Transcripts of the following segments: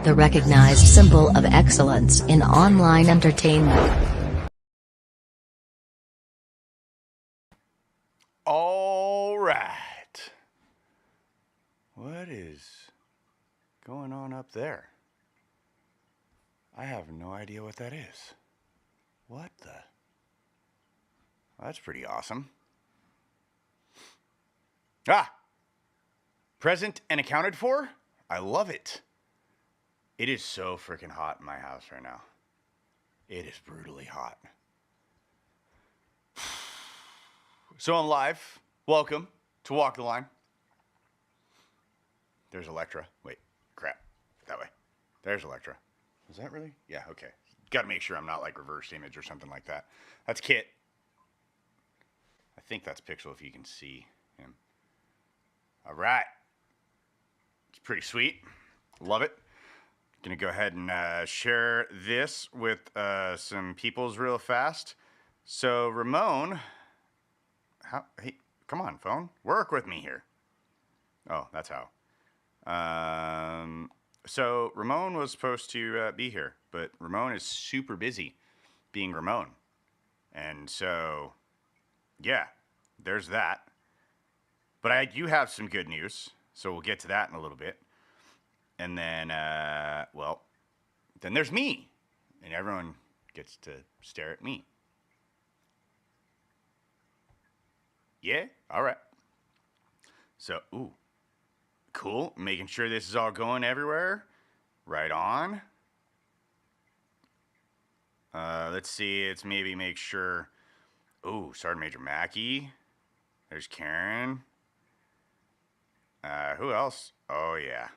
The recognized symbol of excellence in online entertainment. All right. What is going on up there? I have no idea what that is. What the? Well, that's pretty awesome. Ah! Present and accounted for? I love it. It is so freaking hot in my house right now. It is brutally hot. So I'm live. Welcome to Walk the Line. There's Electra. Wait, crap. That way. There's Electra. Is that really? Yeah, okay. Got to make sure I'm not like reverse image or something like that. That's Kit. I think that's Pixel if you can see him. All right. It's pretty sweet. Love it. Gonna go ahead and share this with some peoples real fast. So Ramon, hey, come on, phone, work with me here. Oh, that's how. So Ramon was supposed to be here, but Ramon is super busy being Ramon, and so yeah, there's that. But I do have some good news, so we'll get to that in a little bit. And then, well, then there's me. And everyone gets to stare at me. Yeah? All right. So, ooh, cool. Making sure this is all going everywhere. Right on. Let's see. It's maybe make sure. Ooh, Sergeant Major Mackey. There's Karen. Who else? Oh, yeah.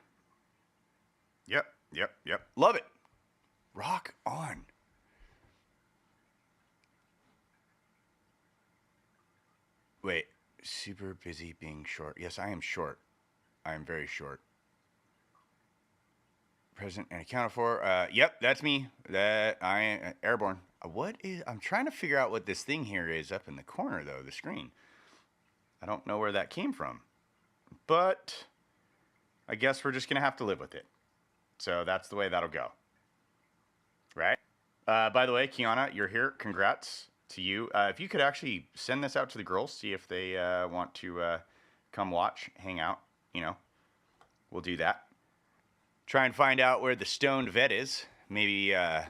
Yep. Love it. Rock on. Wait, super busy being short. Yes, I am short. I am very short. Present and accounted for. Yep, that's me. That I airborne. What is? I'm trying to figure out what this thing here is up in the corner though. The screen. I don't know where that came from, but I guess we're just gonna have to live with it. So that's the way that'll go. Right. By the way, Kiana, you're here. Congrats to you. If you could actually send this out to the girls, see if they want to come watch, hang out. You know, we'll do that. Try and find out where the stoned vet is. Maybe. Oh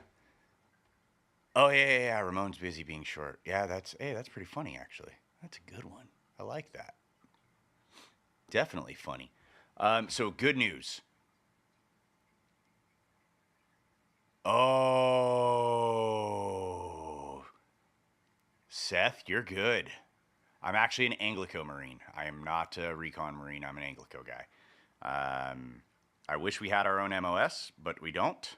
yeah. Ramon's busy being short. Yeah, that's pretty funny actually. That's a good one. I like that. Definitely funny. So good news. Oh, Seth, you're good. I'm actually an Anglico Marine. I am not a Recon Marine. I'm an Anglico guy. I wish we had our own MOS, but we don't.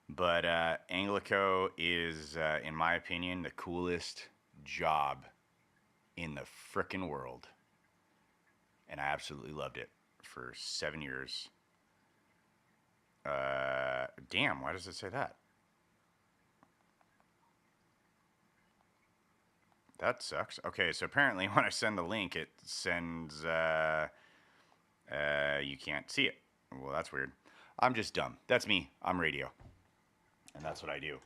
But Anglico is, in my opinion, the coolest job in the frickin' world. And I absolutely loved it for 7 years. Damn, why does it say that? That sucks. Okay, so apparently when I send the link, it sends, you can't see it. Well, that's weird. I'm just dumb. That's me. I'm radio. And that's what I do.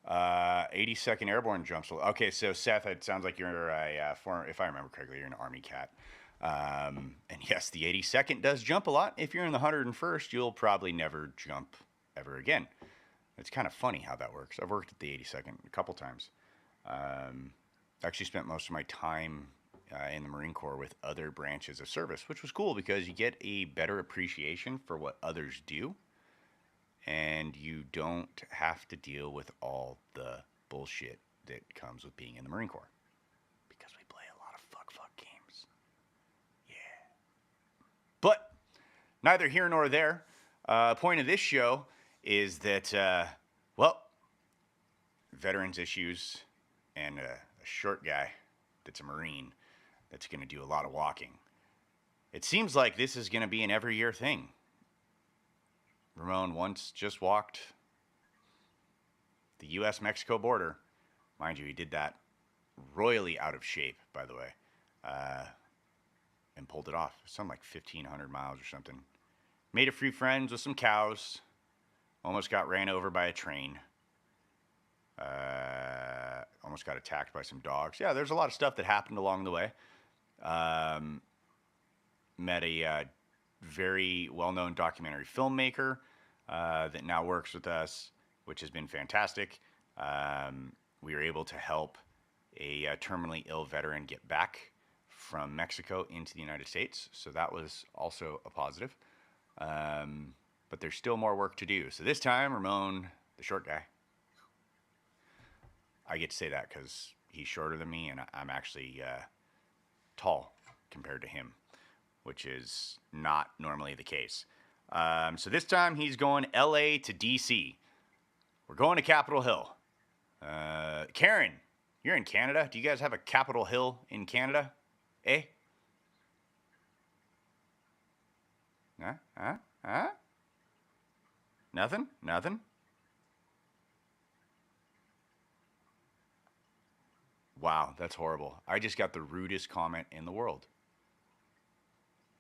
82nd Airborne jumps. Okay, so Seth, it sounds like you're a former, if I remember correctly, you're an Army cat. And yes, the 82nd does jump a lot. If you're in the 101st, you'll probably never jump ever again. It's kind of funny how that works. I've worked at the 82nd a couple times. Actually spent most of my time in the Marine Corps with other branches of service, which was cool because you get a better appreciation for what others do. And you don't have to deal with all the bullshit that comes with being in the Marine Corps. Because we play a lot of fuck games. Yeah. But neither here nor there. Point of this show is that, well, veterans issues and a short guy that's a Marine that's going to do a lot of walking. It seems like this is going to be an every year thing. Ramon once just walked the U.S.-Mexico border. Mind you, he did that royally out of shape, by the way. and pulled it off. Something like 1,500 miles or something. Made a few friends with some cows. Almost got ran over by a train. Almost got attacked by some dogs. Yeah, there's a lot of stuff that happened along the way. Met a very well-known documentary filmmaker that now works with us, which has been fantastic. We were able to help a terminally ill veteran get back from Mexico into the United States, so that was also a positive. But there's still more work to do. So this time, Ramon, the short guy, I get to say that because he's shorter than me, and I'm actually tall compared to him, which is not normally the case. So this time he's going LA to DC. We're going to Capitol Hill. Karen, you're in Canada. Do you guys have a Capitol Hill in Canada? Eh? Huh? Nothing? Wow, that's horrible. I just got the rudest comment in the world.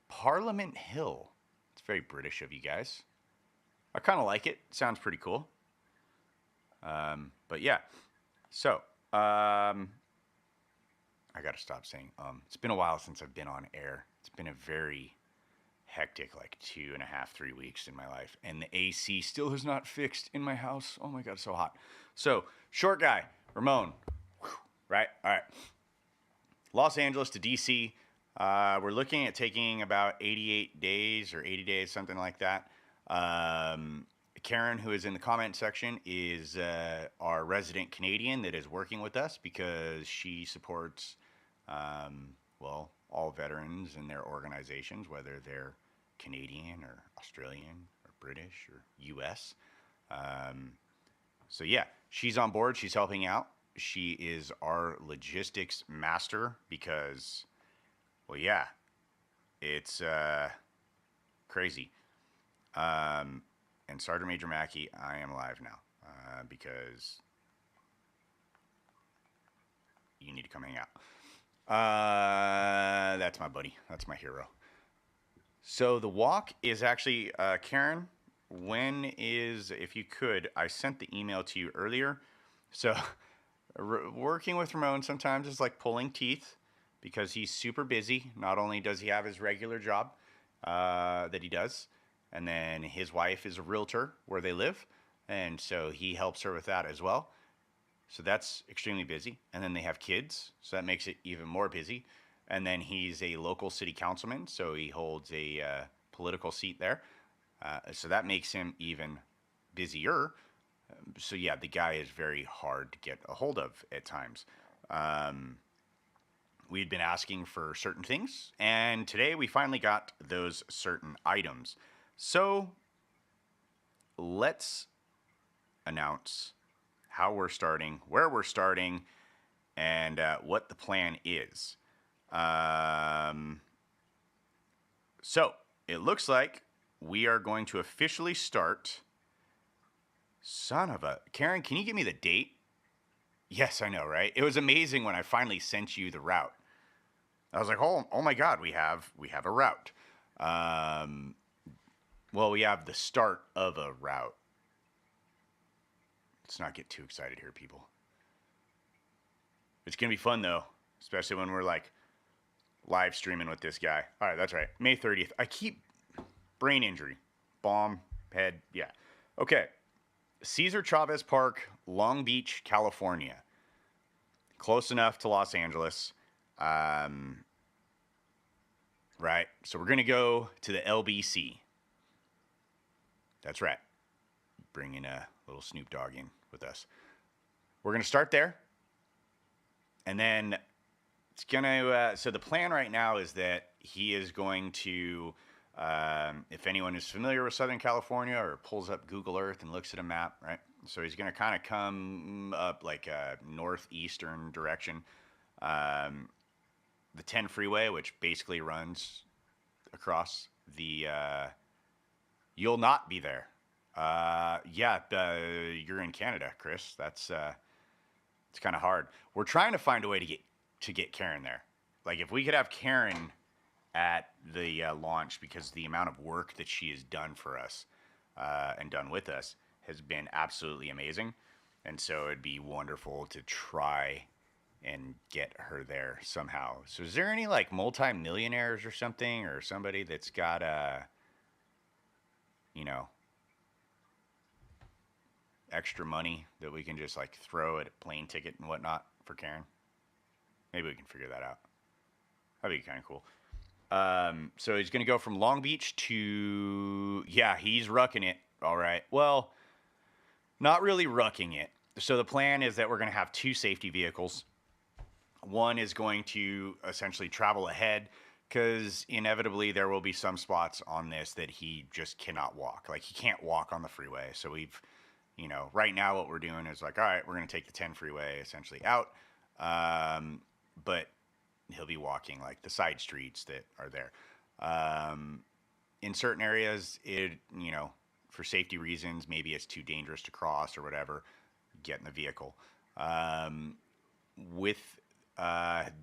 Parliament Hill. It's very British of you guys. I kind of like it. Sounds pretty cool. But yeah. So, I got to stop saying It's been a while since I've been on air. It's been a very hectic, like 2.5, 3 weeks in my life. And the AC still has not fixed in my house. Oh my God, it's so hot. So, short guy, Ramon. Right? All right. Los Angeles to DC. We're looking at taking about 88 days or 80 days, something like that. Karen, who is in the comment section, is our resident Canadian that is working with us because she supports, all veterans and their organizations, whether they're Canadian or Australian or British or U.S. So yeah, she's on board. She's helping out. She is our logistics master because, well, yeah, it's crazy. And Sergeant Major Mackey, I am alive now because you need to come hang out. That's my buddy. That's my hero. So the walk is actually, Karen, if you could, I sent the email to you earlier. So working with Ramon sometimes is like pulling teeth because he's super busy. Not only does he have his regular job that he does, and then his wife is a realtor where they live, and so he helps her with that as well. So that's extremely busy. And then they have kids, so that makes it even more busy. And then he's a local city councilman, so he holds a political seat there. So that makes him even busier. So yeah, the guy is very hard to get a hold of at times. We'd been asking for certain things, and today we finally got those certain items. So let's announce how we're starting, where we're starting, and what the plan is. So it looks like we are going to officially start. Son of a... Karen, can you give me the date? Yes, I know, right? It was amazing when I finally sent you the route. I was like, oh my God, we have a route. Well, we have the start of a route. Let's not get too excited here, people. It's going to be fun, though, especially when we're like live streaming with this guy. All right, that's right. May 30th. I keep brain injury. Bomb, head, yeah. Okay. Cesar Chavez Park, Long Beach, California. Close enough to Los Angeles. Right. So we're going to go to the LBC. That's right. Bringing a little Snoop Dogg in with us. We're going to start there. And then it's going to... so the plan right now is that he is going to... if anyone is familiar with Southern California or pulls up Google Earth and looks at a map, right? So he's going to kind of come up like a northeastern direction. The 10 freeway, which basically runs across the... you'll not be there. You're in Canada, Chris. That's it's kind of hard. We're trying to find a way to get Karen there. Like if we could have Karen at the launch because the amount of work that she has done for us and done with us has been absolutely amazing. And so it'd be wonderful to try and get her there somehow. So is there any like multi-millionaires or something, or somebody that's got you know, extra money that we can just like throw at a plane ticket and whatnot for Karen? Maybe we can figure that out. That'd be kind of cool. So he's going to go from Long Beach to, yeah, he's rucking it. All right. Well, not really rucking it. So the plan is that we're going to have 2 safety vehicles. One is going to essentially travel ahead because inevitably there will be some spots on this that he just cannot walk. Like he can't walk on the freeway. So we've, right now what we're doing is like, all right, we're going to take the 10 freeway essentially out. But he'll be walking like the side streets that are there. In certain areas, for safety reasons, maybe it's too dangerous to cross or whatever, get in the vehicle. With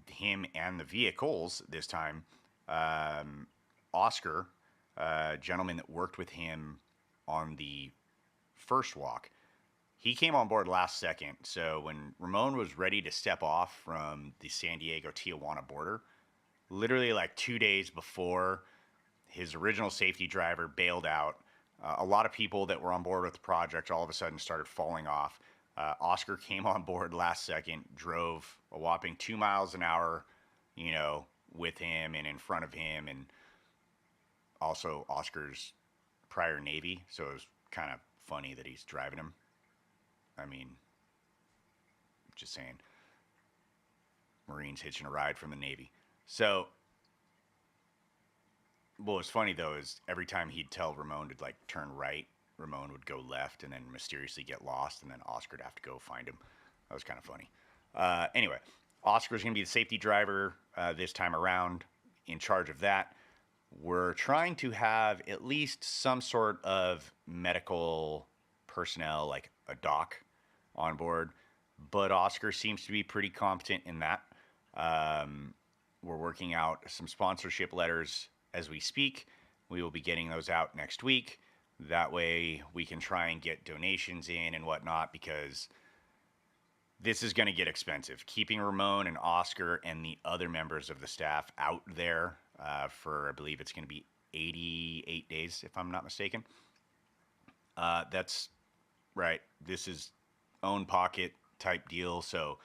him and the vehicles this time, Oscar, a gentleman that worked with him on the first walk, he came on board last second. So when Ramon was ready to step off from the San Diego-Tijuana border, literally like 2 days before, his original safety driver bailed out. A lot of people that were on board with the project all of a sudden started falling off. Oscar came on board last second, drove a whopping 2 miles an hour, with him and in front of him. And also Oscar's prior Navy. So it was kind of funny that he's driving him. I mean, just saying, Marines hitching a ride from the Navy. So, what was funny though is every time he'd tell Ramon to like turn right, Ramon would go left and then mysteriously get lost, and then Oscar'd have to go find him. That was kind of funny. Anyway, Oscar's going to be the safety driver this time around, in charge of that. We're trying to have at least some sort of medical personnel, like a doc, on board, but Oscar seems to be pretty competent in that. We're working out some sponsorship letters as we speak. We will be getting those out next week. That way we can try and get donations in and whatnot, because this is going to get expensive. Keeping Ramon and Oscar and the other members of the staff out there for, I believe it's going to be 88 days, if I'm not mistaken. That's right. This is own pocket type deal. So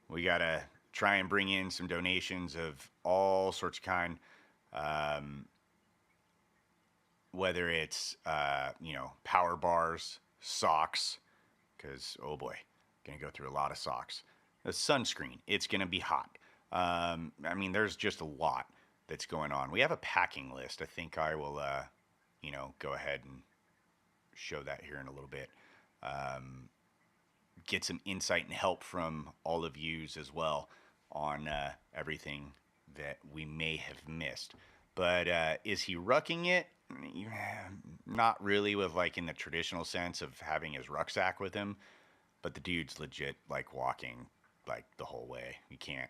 we got to try and bring in some donations of all sorts of kind. Whether it's, power bars, socks, because, oh boy, going to go through a lot of socks. The sunscreen, it's going to be hot. There's just a lot that's going on. We have a packing list. I think I will, go ahead and show that here in a little bit. Get some insight and help from all of yous as well on everything that we may have missed. But is he rucking it? Not really, with like in the traditional sense of having his rucksack with him, but the dude's legit like walking like the whole way. You can't,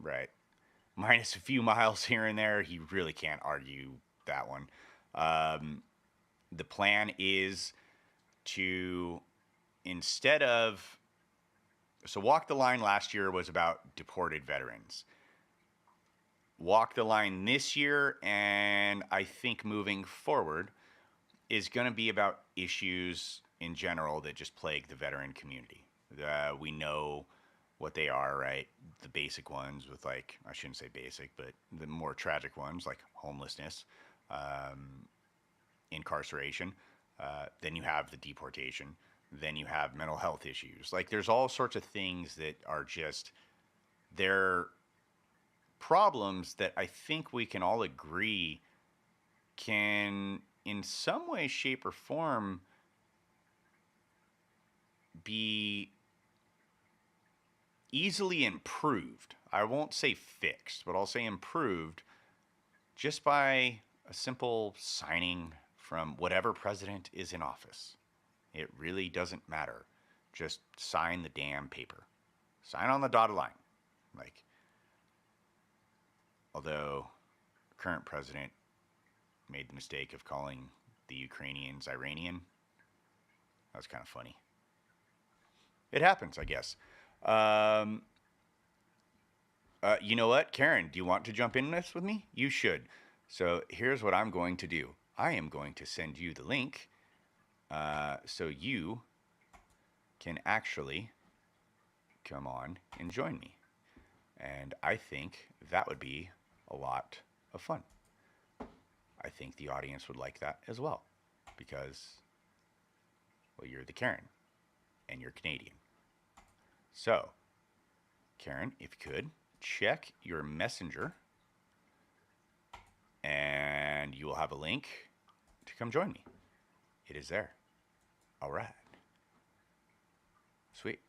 right? Minus a few miles here and there, he really can't argue that one. The plan is to, instead of, so Walk the Line last year was about deported veterans. Walk the Line this year, and I think moving forward, is going to be about issues in general that just plague the veteran community. We know what they are, right? The basic ones with, like, I shouldn't say basic, but the more tragic ones like homelessness, incarceration. Then you have the deportation. Then you have mental health issues. Like, there's all sorts of things that are just, they're problems that I think we can all agree can, in some way, shape, or form, be easily improved. I won't say fixed, but I'll say improved just by a simple signing from whatever president is in office. It really doesn't matter. Just sign the damn paper. Sign on the dotted line. Like, although current president made the mistake of calling the Ukrainians Iranian. That was kind of funny. It happens, I guess. You know what, Karen, do you want to jump in this with me? You should. So here's what I'm going to do. I am going to send you the link so you can actually come on and join me. And I think that would be a lot of fun. I think the audience would like that as well because, well, you're the Karen and you're Canadian. So, Karen, if you could, check your messenger and you will have a link to come join me. It is there. All right. Sweet.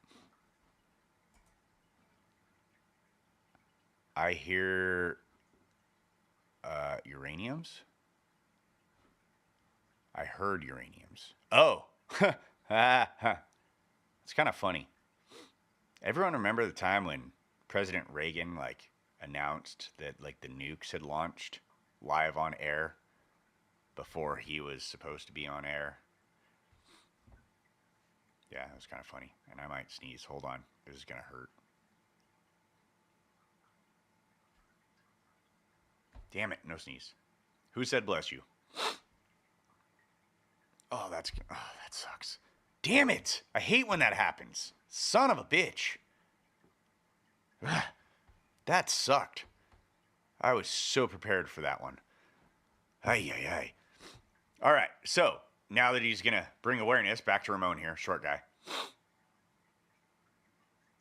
I hear uraniums. I heard uraniums. Oh, it's kind of funny. Everyone remember the time when President Reagan announced that the nukes had launched live on air before he was supposed to be on air? Yeah, it was kind of funny. And I might sneeze. Hold on. This is going to hurt. Damn it, no sneeze. Who said bless you? Oh, that sucks. Damn it! I hate when that happens. Son of a bitch. That sucked. I was so prepared for that one. Ay, ay, ay. All right, so now that he's going to bring awareness, back to Ramon here, short guy.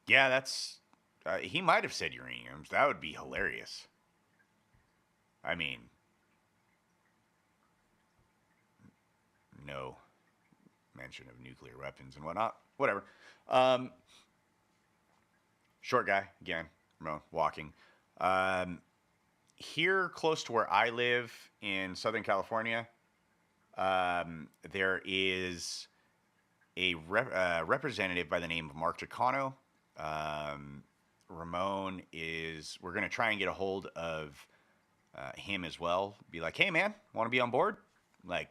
Yeah, that's... he might have said uraniums. That would be hilarious. I mean, no mention of nuclear weapons and whatnot. Whatever. Short guy, again, Ramon, walking. Here, close to where I live in Southern California, there is a representative by the name of Mark Takano. Ramon is... We're going to try and get a hold of... him as well. Be like, hey man, want to be on board?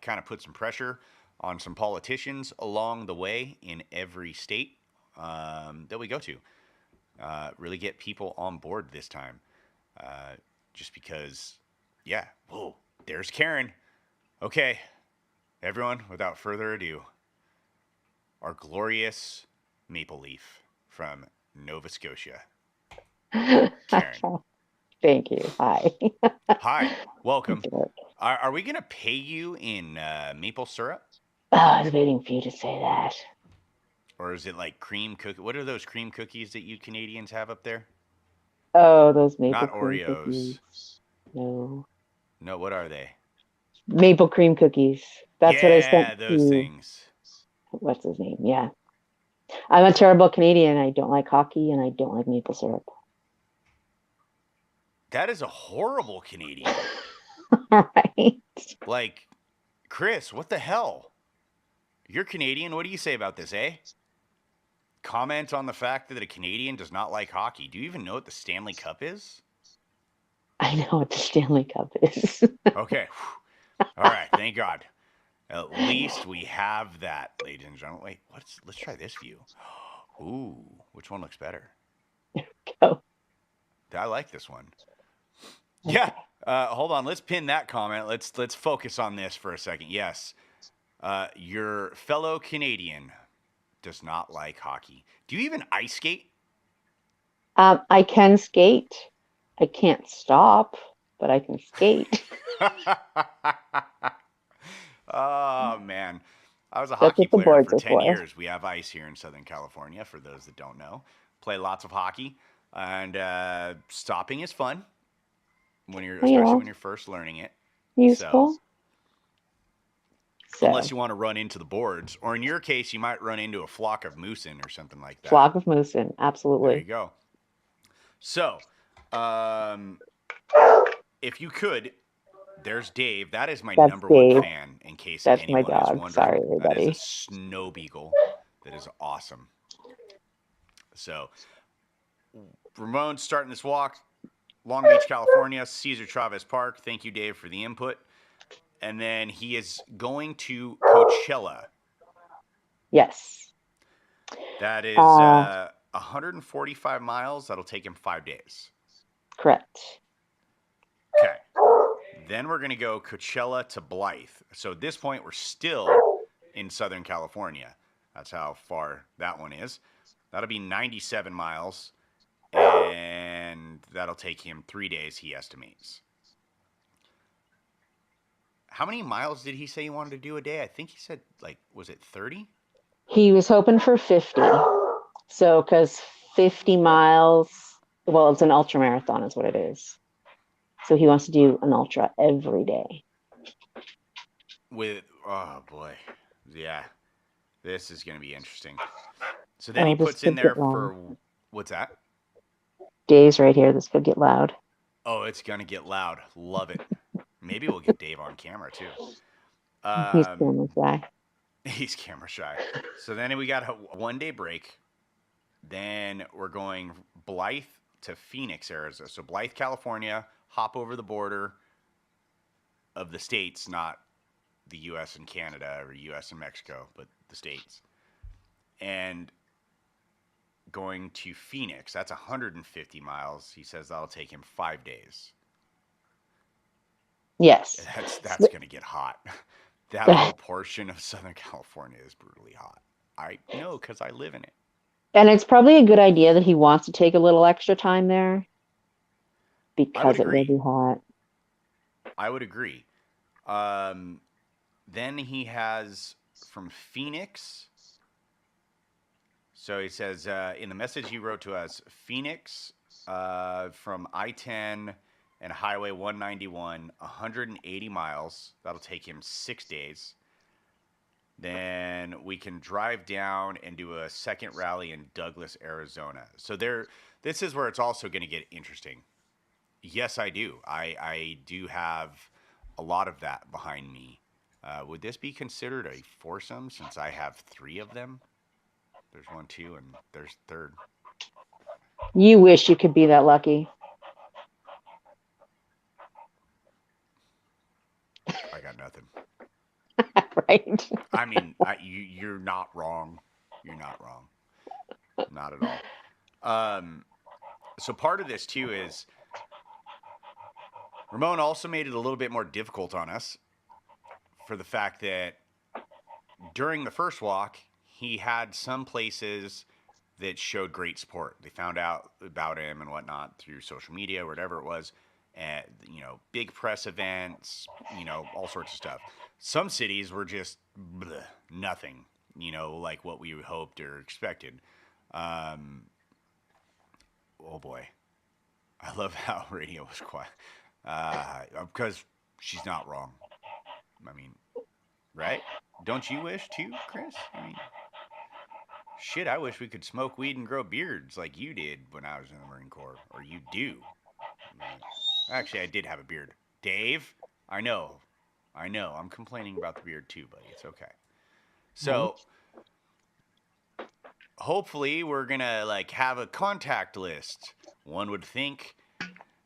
Kind of put some pressure on some politicians along the way in every state that we go to. Really get people on board this time. Just because, yeah. Whoa, there's Karen. Okay, everyone, without further ado, our glorious maple leaf from Nova Scotia, Karen. Thank you. Hi. Hi, welcome. Are we going to pay you in maple syrup? Oh, I was waiting for you to say that. Or is it cream cookie? What are those cream cookies that you Canadians have up there? Oh, those maple Not cream Oreos. cookies. No. No, what are they? Maple cream cookies. That's what I sent. Yeah, those things. What's his name? Yeah. I'm a terrible Canadian. I don't like hockey and I don't like maple syrup. That is a horrible Canadian. Right. Chris, what the hell? You're Canadian. What do you say about this, eh? Comment on the fact that a Canadian does not like hockey. Do you even know what the Stanley Cup is? I know what the Stanley Cup is. Okay. All right. Thank God. At least we have that, ladies and gentlemen. Wait, let's try this view. Ooh, which one looks better? Go. I like this one. Yeah. Hold on. Let's pin that comment. Let's focus on this for a second. Yes. Your fellow Canadian does not like hockey. Do you even ice skate? I can skate. I can't stop, but I can skate. Oh, man. I was a hockey player for 10 years. We have ice here in Southern California, for those that don't know. Play lots of hockey. And stopping is fun, especially when you're first learning it. Useful. So, unless you want to run into the boards. Or in your case, you might run into a flock of moosin or something like that. Flock of moosin, absolutely. There you go. So, if you could, there's Dave. That is my number one fan, in case anyone is wondering. Sorry, everybody. That is a snow beagle. That is awesome. So, Ramon's starting this walk. Long Beach, California, Cesar Chavez Park. Thank you, Dave, for the input. And then he is going to Coachella. Yes. That is 145 miles. That'll take him 5 days. Correct. Okay. Then we're going to go Coachella to Blythe. So at this point, we're still in Southern California. That's how far that one is. That'll be 97 miles. And that'll take him 3 days, he estimates. How many miles did he say he wanted to do a day? I think he said, like, was it 30? He was hoping for 50. So, because 50 miles, well, it's an ultra marathon, is what it is. So he wants to do an ultra every day. Oh boy. Yeah. This is going to be interesting. So then he puts in there for, what's that? Days right here. This could get loud. Oh, it's going to get loud. Love it. Maybe we'll get Dave on camera too. He's camera shy. He's camera shy. So then we got a 1 day break. Then we're going Blythe to Phoenix, Arizona. So Blythe, California, hop over the border of the states, not the U.S. and Canada or U.S. and Mexico, but the states. And going to Phoenix, that's 150 miles. He says that'll take him 5 days. Yes. That's going to get hot. That whole portion of Southern California is brutally hot. I know because I live in it. And it's probably a good idea that he wants to take a little extra time there because it will be hot. I would agree. Then he has from Phoenix. So he says in the message he wrote to us, Phoenix from I-10 and Highway 191, 180 miles. That'll take him 6 days. Then we can drive down and do a second rally in Douglas, Arizona. So this is where it's also going to get interesting. Yes, I do. I do have a lot of that behind me. Would this be considered a foursome since I have 3 of them? There's 1, 2, and there's third. You wish you could be that lucky. I got nothing. Right. I mean, you're not wrong. You're not wrong. Not at all. So part of this too is Ramon also made it a little bit more difficult on us for the fact that during the first walk, he had some places that showed great support. They found out about him and whatnot through social media, whatever it was. And, big press events, all sorts of stuff. Some cities were just nothing, like what we hoped or expected. Oh boy. I love how radio was quiet. Because she's not wrong. I mean, right? Don't you wish too, Chris? I mean, shit, I wish we could smoke weed and grow beards like you did when I was in the Marine Corps. Or you do. Actually, I did have a beard. Dave, I know. I'm complaining about the beard too, buddy. It's okay. So, hopefully we're going to have a contact list. One would think,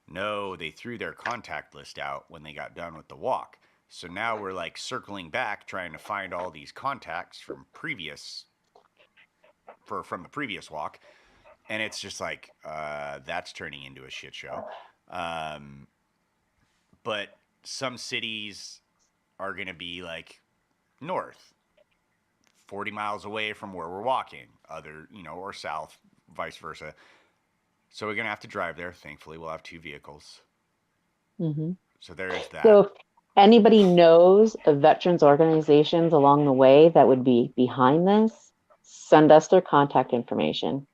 no, they threw their contact list out when they got done with the walk. So now we're circling back, trying to find all these contacts from the previous walk. And it's just that's turning into a shit show. But some cities are going to be north, 40 miles away from where we're walking, or south, vice versa. So we're going to have to drive there. Thankfully, we'll have 2 vehicles. Mm-hmm. So there is that. So if anybody knows of veterans organizations along the way that would be behind this, send us their contact information.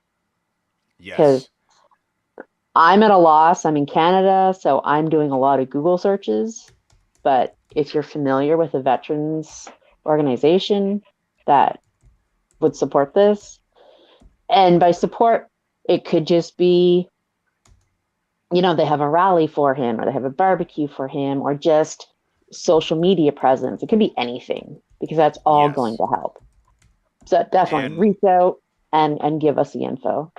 Yes. Because I'm at a loss. I'm in Canada, so I'm doing a lot of Google searches. But if you're familiar with a veterans organization that would support this, and by support, it could just be, they have a rally for him, or they have a barbecue for him, or just social media presence. It could be anything, because that's all going to help. So definitely reach out and give us the info.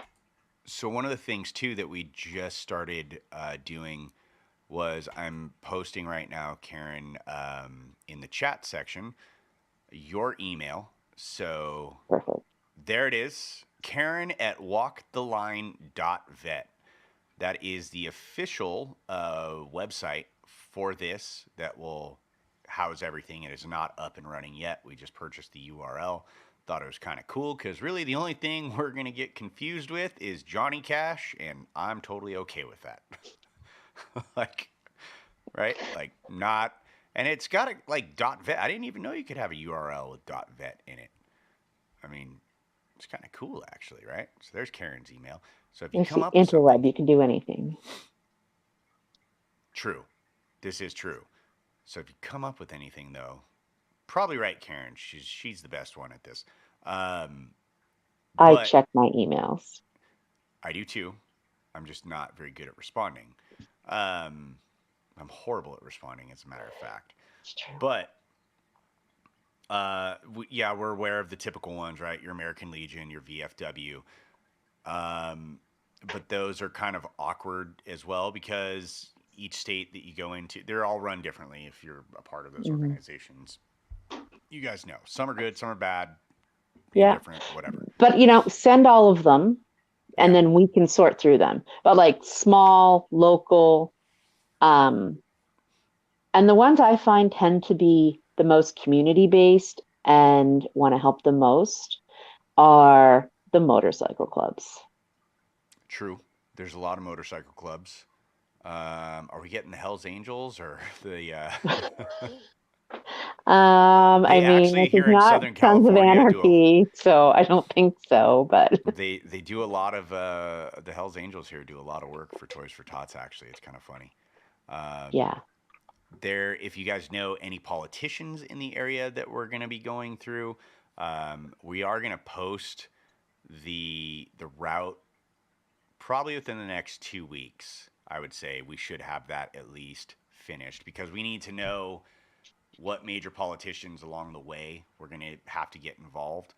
So one of the things too that we just started doing was I'm posting right now, Karen, in the chat section, your email. So Perfect. there it is, Karen at walktheline.vet. That is the official website for this that will house everything. It is not up and running yet. We just purchased the URL. Thought it was kind of cool because really the only thing we're going to get confused with is Johnny Cash, and I'm totally okay with that. Like, right? Like, not. And it's got a, like, .vet. I didn't even know you could have a URL with .vet in it. I mean, it's kind of cool, actually, right? So there's Karen's email. So if you It's come the up with interweb. something, You can do anything. true. This is true. So if you come up with anything, though, probably right, Karen. She's the best one at this. Um, I but check my emails. I do too. I'm just not very good at responding. Um, I'm horrible at responding, as a matter of fact. It's true. But yeah, we're aware of the typical ones, right? Your American Legion, your VFW. But those are kind of awkward as well because each state that you go into, they're all run differently if you're a part of those organizations. You guys know. Some are good, some are bad, Yeah. indifferent, whatever. But send all of them and Yeah. then we can sort through them. But like small, local, and the ones I find tend to be the most community based and want to help the most are the motorcycle clubs. True. There's a lot of motorcycle clubs. Are we getting the Hells Angels or the? I They mean, actually this is here in not Southern Sons of California Anarchy, so I don't think so. But they do a lot of the Hells Angels here do a lot of work for Toys for Tots. Actually, it's kind of funny. yeah, There, if you guys know any politicians in the area that we're going to be going through, we are going to post the route probably within the next 2 weeks. I would say we should have that at least finished because we need to know what major politicians along the way we're going to have to get involved,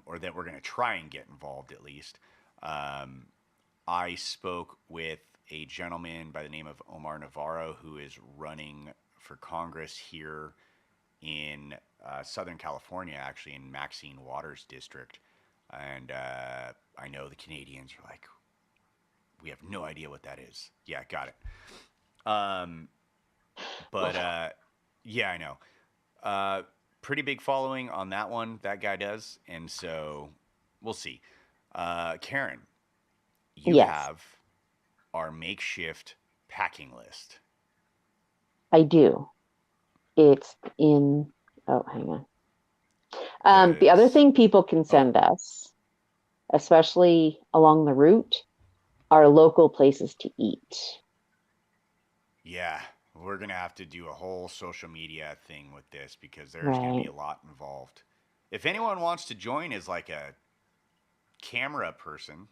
or that we're going to try and get involved at least. I spoke with a gentleman by the name of Omar Navarro who is running for Congress here in Southern California, actually in Maxine Waters District. And I know the Canadians are like, we have no idea what that is. Yeah, got it. But yeah, I know. Pretty big following on that one. That guy does, and so we'll see. Karen, you yes, have our makeshift packing list. I do. It's in. Oh, hang on. The other thing people can send us, especially along the route, are local places to eat. Yeah, we're gonna have to do a whole social media thing with this because there's gonna be a lot involved. If anyone wants to join as like a camera person,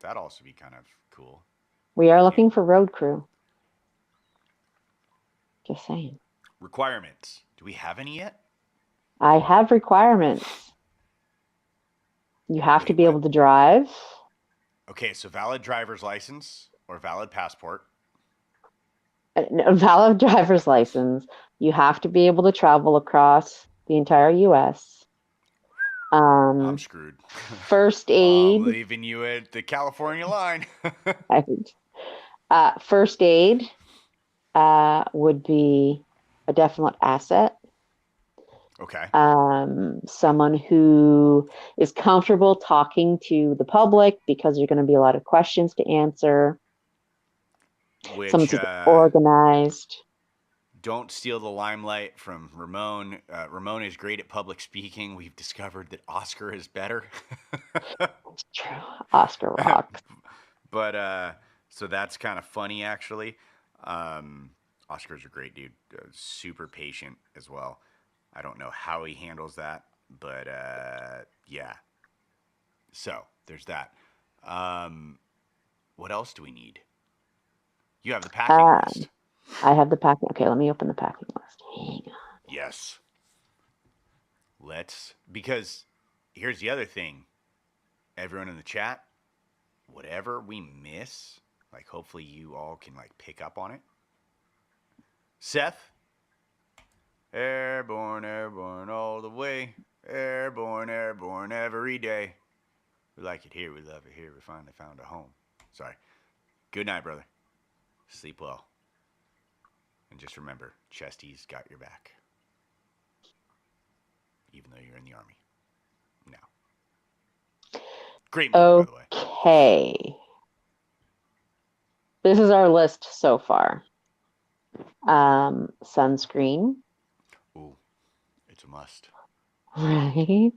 that'd also be kind of cool. We are looking for road crew. Just saying. Requirements. Do we have any yet? I have requirements. You have to be able to drive. Okay, so valid driver's license or valid passport. A valid driver's license. You have to be able to travel across the entire U.S. I'm screwed. First aid. I'm leaving you at the California line. First aid would be a definite asset. Okay. Someone who is comfortable talking to the public because there's going to be a lot of questions to answer. Someone who's organized. Don't steal the limelight from Ramon. Ramon is great at public speaking. We've discovered that Oscar is better. It's true. Oscar rocks. But so that's kind of funny, actually. Oscar's a great dude. Super patient as well. I don't know how he handles that, but yeah. So there's that. What else do we need? You have the packing list. I have the packing. Okay, let me open the packing list. Hang on. Yes. Because here's the other thing. Everyone in the chat, whatever we miss, like hopefully you all can like pick up on it. Seth, airborne, airborne all the way. Airborne, airborne every day. We like it here, we love it here. We finally found a home. Sorry. Good night, brother. Sleep well. And just remember, Chesty's got your back. Even though you're in the Army. Now. Great movie, by the way. Okay. This is our list so far. Sunscreen. Ooh, it's a must. Right.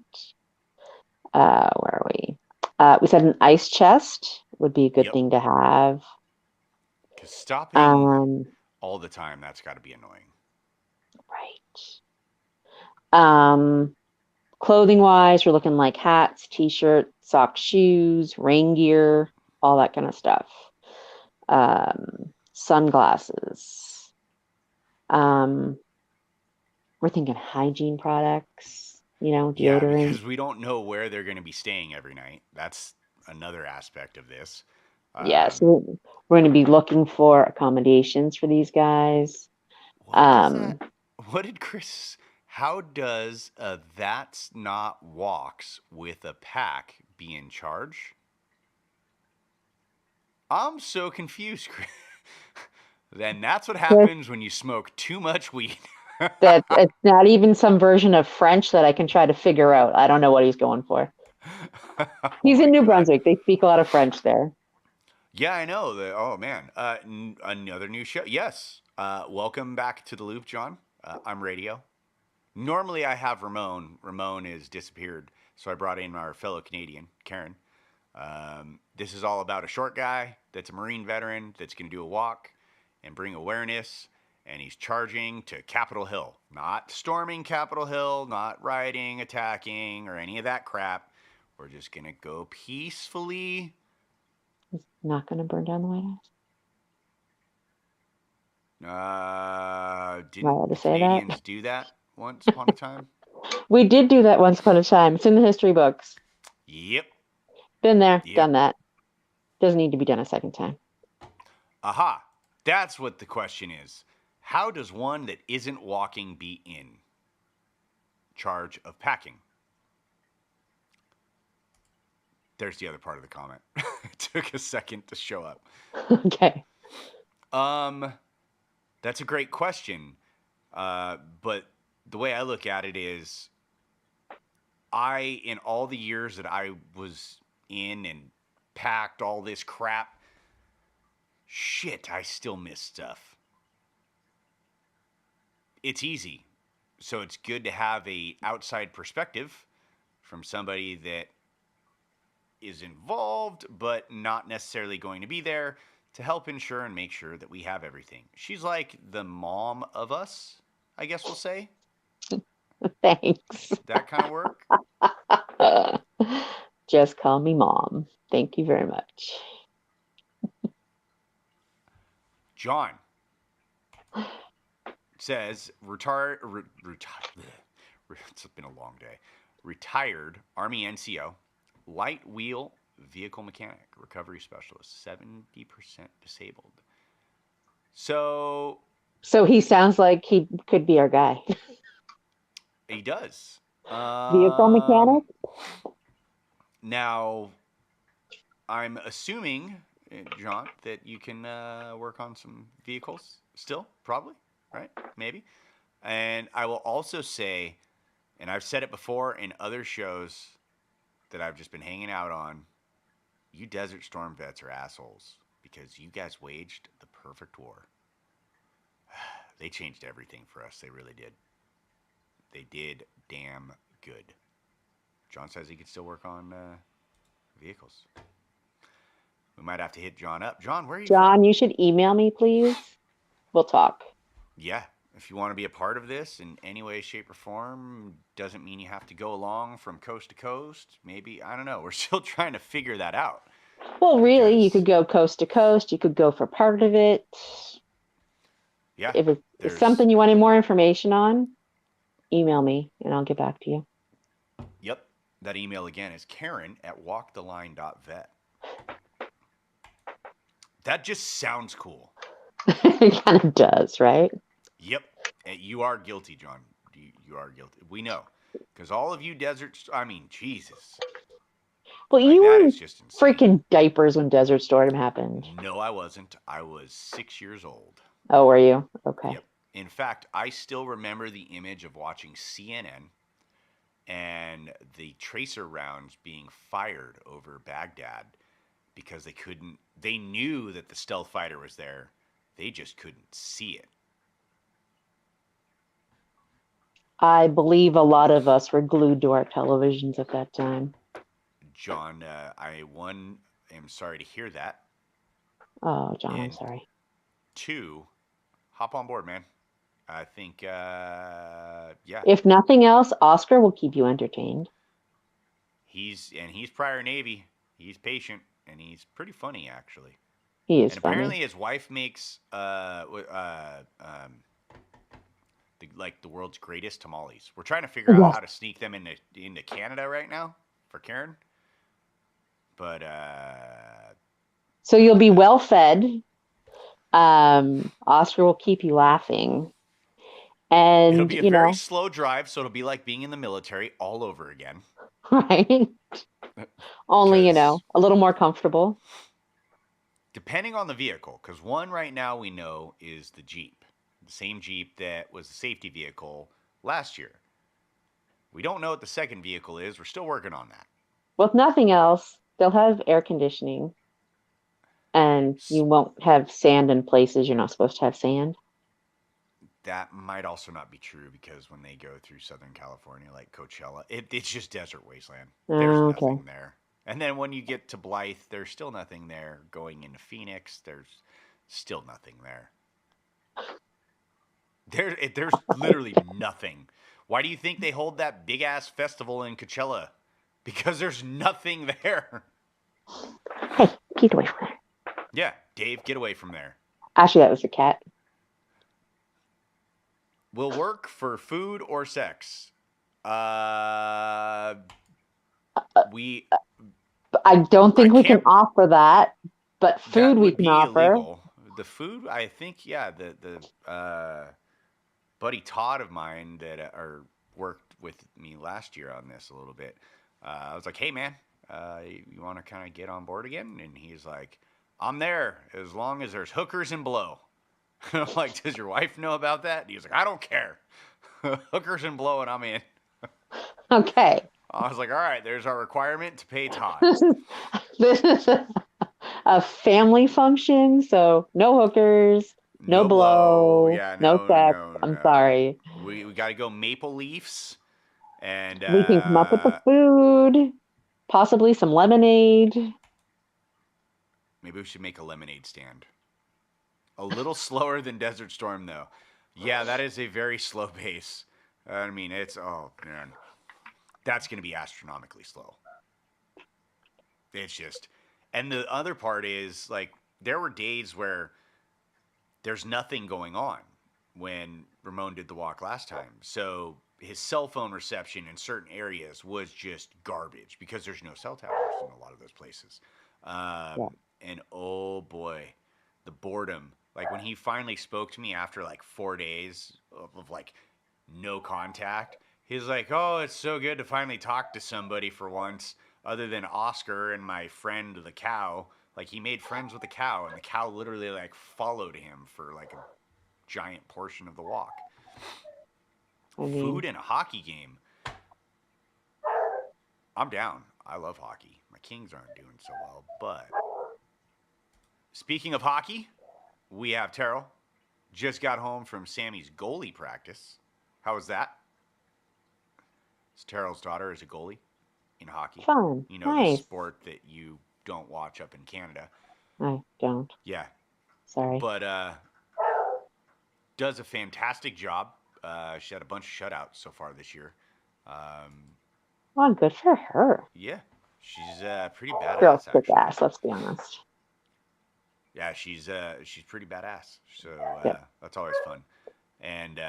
Where are we? We said an ice chest would be a good Yep. thing to have. Because stopping all the time, that's got to be annoying. Right. Clothing wise, we're looking like hats, t-shirts, socks, shoes, rain gear, all that kind of stuff. Sunglasses. We're thinking hygiene products, deodorant. Yeah, because we don't know where they're going to be staying every night. That's another aspect of this. Yes, we're going to be looking for accommodations for these guys. What did Chris? How does That's Not Walks with a Pack be in charge? I'm so confused, Chris. Then that's what happens when you smoke too much weed. That it's not even some version of French that I can try to figure out. I don't know what he's going for. He's in New Brunswick. They speak a lot of French there. Yeah, I know. Oh, man. Another new show. Yes. Welcome back to the loop, John. I'm Radio. Normally, I have Ramon. Ramon has disappeared, so I brought in our fellow Canadian, Karen. This is all about a short guy that's a Marine veteran that's going to do a walk and bring awareness, and he's charging to Capitol Hill. Not storming Capitol Hill, not rioting, attacking, or any of that crap. We're just going to go peacefully. He's not going to burn down the White House. Didn't Am I allowed to the say that? Canadians do that once upon a time? We did do that once upon a time. It's in the history books. Yep. Been there, Yep. done that. Doesn't need to be done a second time. Aha. That's what the question is. How does one that isn't walking be in charge of packing? There's the other part of the comment. It took a second to show up. Okay. That's a great question. But the way I look at it is in all the years that I was in and packed all this crap, shit, I still miss stuff. It's easy. So it's good to have a outside perspective from somebody that is involved, but not necessarily going to be there to help ensure and make sure that we have everything. She's like the mom of us, I guess we'll say. Thanks. That kind of work. Just call me Mom. Thank you very much. John says, it's been a long day. Retired Army NCO, light wheel vehicle mechanic, recovery specialist, 70% disabled. So he sounds like he could be our guy. He does. Vehicle mechanic? Now, I'm assuming, John, that you can work on some vehicles still, probably, right? Maybe. And I will also say, and I've said it before in other shows that I've just been hanging out on, you Desert Storm vets are assholes because you guys waged the perfect war. They changed everything for us. They really did. They did damn good. John says he could still work on vehicles. We might have to hit John up. John, where are you John, from? you should email me, please. We'll talk. Yeah. If you want to be a part of this in any way, shape, or form, doesn't mean you have to go along from coast to coast. Maybe, I don't know. We're still trying to figure that out. Well, really, you could go coast to coast. You could go for part of it. Yeah. If it's something you wanted more information on, email me and I'll get back to you. Yep. That email again is Karen@walktheline.vet. That just sounds cool. It kind of does, right? Yep. You are guilty, John. You are guilty. We know. Because all of you Jesus. Well, Like, you that were is just insane. freaking diapers when Desert Storm happened. No, I wasn't. I was 6 years old. Oh, were you? Okay. Yep. In fact, I still remember the image of watching CNN and the tracer rounds being fired over Baghdad because they knew that the stealth fighter was there. They just couldn't see it. I believe a lot of us were glued to our televisions at that time. John, am sorry to hear that. Oh, John, I'm And sorry. 2, hop on board, man. I think, yeah. If nothing else, Oscar will keep you entertained. He's prior Navy. He's patient and he's pretty funny, actually. He is And funny. apparently his wife makes the world's greatest tamales. We're trying to figure out how to sneak them into Canada right now for Karen. But So you'll be well fed. Oscar will keep you laughing. And it'll be a very slow drive, so it'll be like being in the military all over again. Right. Only, a little more comfortable. Depending on the vehicle, because one right now we know is the Jeep. The same Jeep that was the safety vehicle last year. We don't know what the second vehicle is. We're still working on that. Well, if nothing else, they'll have air conditioning. And you won't have sand in places you're not supposed to have sand. That might also not be true because when they go through Southern California, like Coachella, it's just desert wasteland. There's nothing there. And then when you get to Blythe, there's still nothing there. Going into Phoenix, there's still nothing there. There's literally nothing. Why do you think they hold that big-ass festival in Coachella? Because there's nothing there. Hey, get away from there. Yeah, Dave, get away from there. Actually, that was a cat. Will work for food or sex? I don't think we can offer that, but food we can offer. Illegal. The food, I think, yeah. The buddy Todd of mine that worked with me last year on this a little bit. I was like, hey man, you want to kind of get on board again? And he's like, I'm there as long as there's hookers and blow. I'm like, does your wife know about that? And he was like, I don't care. Hookers and blow, and I'm in. Okay. I was like, all right, there's our requirement to pay Todd. This is a family function, so no hookers, no blow, yeah, no sex. No. I'm sorry. We got to go Maple Leafs, and we can come up with the food, possibly some lemonade. Maybe we should make a lemonade stand. A little slower than Desert Storm, though. Yeah, that is a very slow pace. I mean, oh, man. That's going to be astronomically slow. It's just... And the other part is, like, there were days where there's nothing going on when Ramon did the walk last time. So his cell phone reception in certain areas was just garbage because there's no cell towers in a lot of those places. And, oh, boy, the boredom... Like, when he finally spoke to me after, like, 4 days of like, no contact, he's like, oh, it's so good to finally talk to somebody for once, other than Oscar and my friend, the cow. Like, he made friends with the cow, and the cow literally, like, followed him for, like, a giant portion of the walk. Food in a hockey game. I'm down. I love hockey. My Kings aren't doing so well, but... Speaking of hockey... We have Terrell. Just got home from Sammy's goalie practice. How was that? Terrell's daughter is a goalie in hockey. Fun. Nice. The sport that you don't watch up in Canada. I don't. Yeah. Sorry. But does a fantastic job. She had a bunch of shutouts so far this year. Well, good for her. Yeah. She's pretty badass. Girl's kick ass, let's be honest. Yeah, she's pretty badass. So that's always fun. And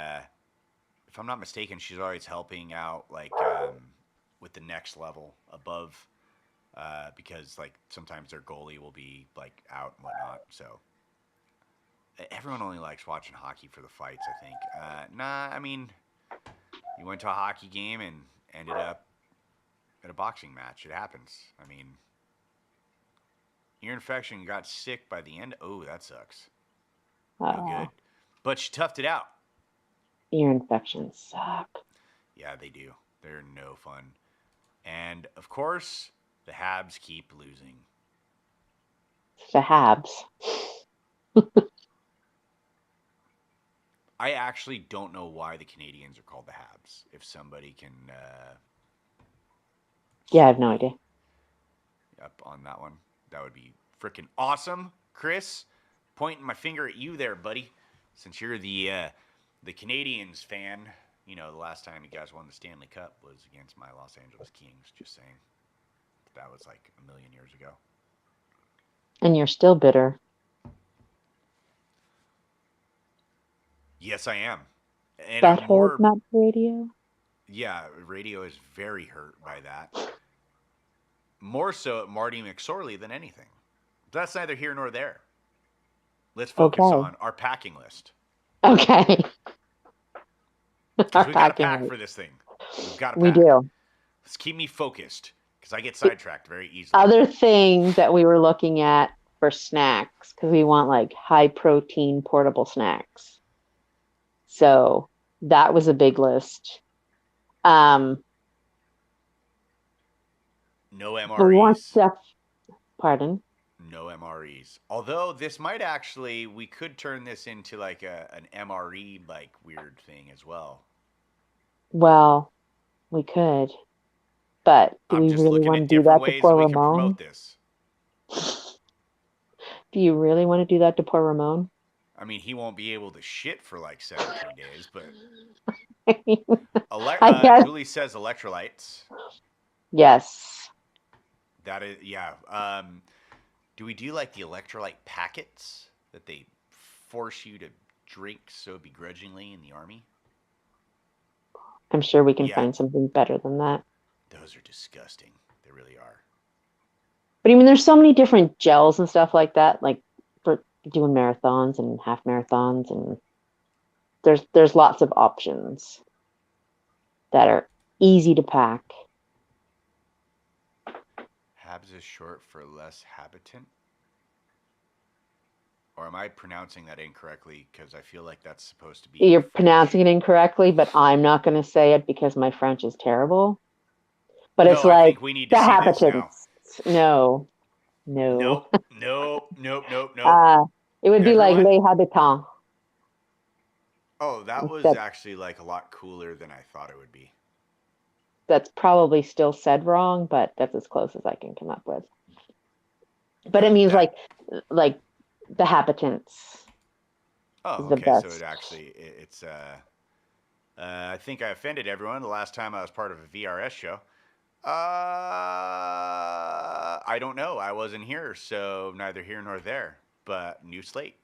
if I'm not mistaken, she's always helping out like with the next level above because like sometimes their goalie will be like out and whatnot. So everyone only likes watching hockey for the fights, I think. Nah, I mean, you went to a hockey game and ended up at a boxing match. It happens. I mean, ear infection, got sick by the end. Oh, that sucks. No good. But she toughed it out. Ear infections suck. Yeah, they do. They're no fun. And of course, the Habs keep losing. The Habs. I actually don't know why the Canadians are called the Habs. If somebody can Yeah, I have no idea. up on that one, that would be freaking awesome. Chris, pointing my finger at you there, buddy. Since you're the Canadians fan, you know, the last time you guys won the Stanley Cup was against my Los Angeles Kings. Just saying. That was like a million years ago. And you're still bitter. Yes, I am. And That I'm more, hurt, not radio. yeah, radio is very hurt by that. More so at Marty McSorley than anything. But that's neither here nor there. Let's focus on our packing list. Okay. Because we got to pack for this thing. We've got to pack. We do. Let's keep me focused because I get sidetracked very easily. Other thing that we were looking at for snacks, because we want like high protein portable snacks. So that was a big list. No We want MREs. stuff. Pardon? No MREs. Although this might actually, we could turn this into like an MRE like weird thing as well. Well, we could. But do I'm we just really looking want at to do different that to ways poor that we can Ramon? promote this. Do you really want to do that to poor Ramon? I mean, he won't be able to shit for like 17 days, but I guess. Julie says electrolytes. Yes. That is, yeah. Do we do like the electrolyte packets that they force you to drink so begrudgingly in the army? I'm sure we can Yeah. find something better than that. Those are disgusting. They really are. But I mean, there's so many different gels and stuff like that, like for doing marathons and half marathons, and there's lots of options that are easy to pack. Habs is short for less habitant? Or am I pronouncing that incorrectly? Because I feel like that's supposed to be You're French. pronouncing it incorrectly, but I'm not going to say it because my French is terrible. But No, it's I like think we need to the see this now. habitants. No. Nope. It would be like Everyone? les habitants. Oh, that was That- actually like a lot cooler than I thought it would be. That's probably still said wrong, but that's as close as I can come up with. But it means like the habitants. Oh, is the okay. So best. it actually, it's, I think I offended everyone the last time I was part of a VRS show. I don't know. I wasn't here, so neither here nor there. But new slate,